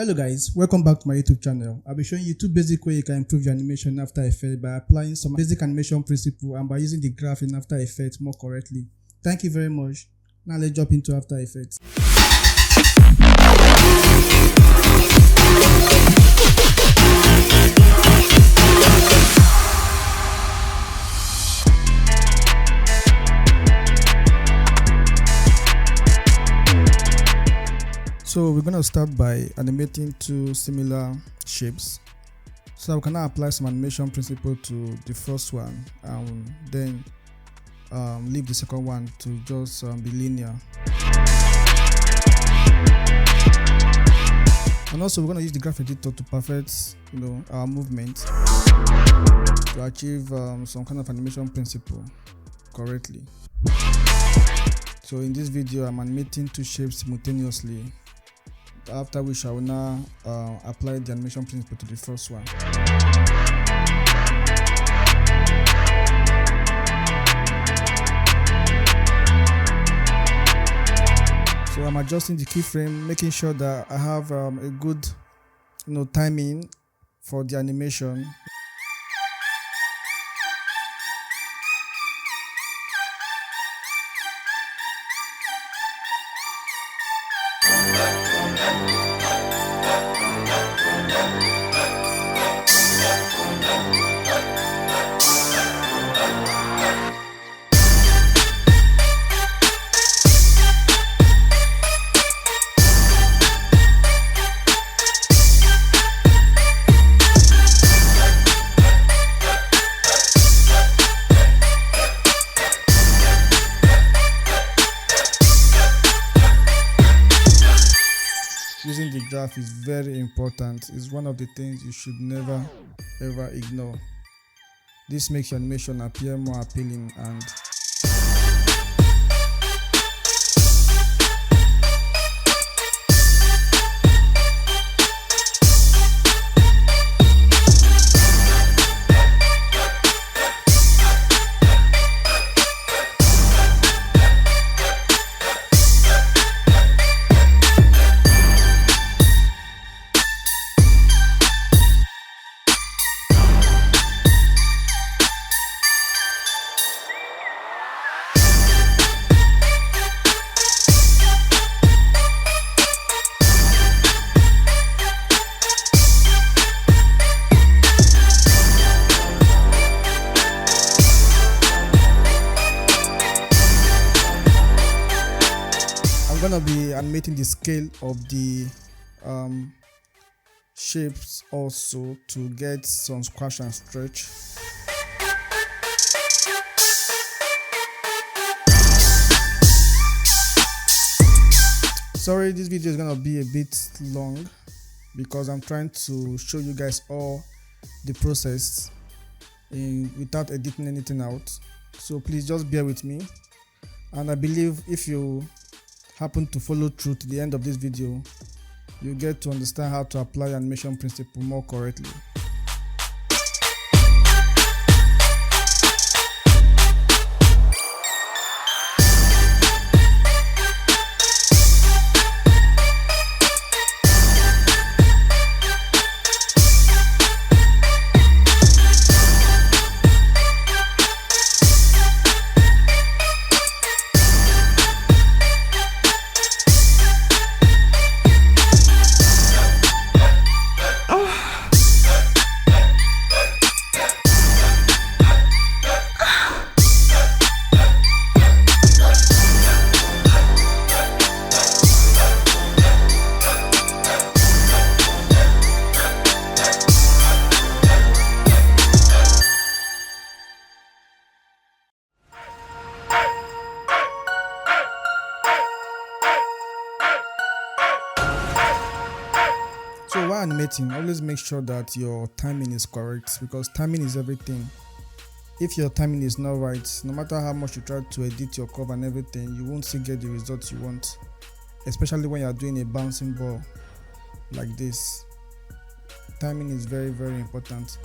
Hello guys, welcome back to my YouTube channel. I'll be showing you two basic ways you can improve your animation in After Effects by applying some basic animation principle and by using the graph in After Effects more correctly. Thank you very much. Now let's jump into After Effects. So we're going to start by animating two similar shapes. So we can now apply some animation principle to the first one and then leave the second one to just be linear. And also we're going to use the graph editor to perfect our movement to achieve some kind of animation principle correctly. So in this video I'm animating two shapes simultaneously, after which I will now apply the animation principle to the first one. So I'm adjusting the keyframe, making sure that I have a good timing for the animation. Using the graph is very important. It's one of the things you should never ever ignore. This makes your animation appear more appealing and I'm gonna be animating the scale of the shapes also to get some squash and stretch. Sorry, this video is gonna be a bit long because I'm trying to show you guys all the process without editing anything out. So please just bear with me, and I believe if you happen to follow through to the end of this video, you get to understand how to apply animation principle more correctly. So while animating, always make sure that your timing is correct, because timing is everything. If your timing is not right, no matter how much you try to edit your curve and everything, you won't still get the results you want, especially when you are doing a bouncing ball like this. Timing is very, very important.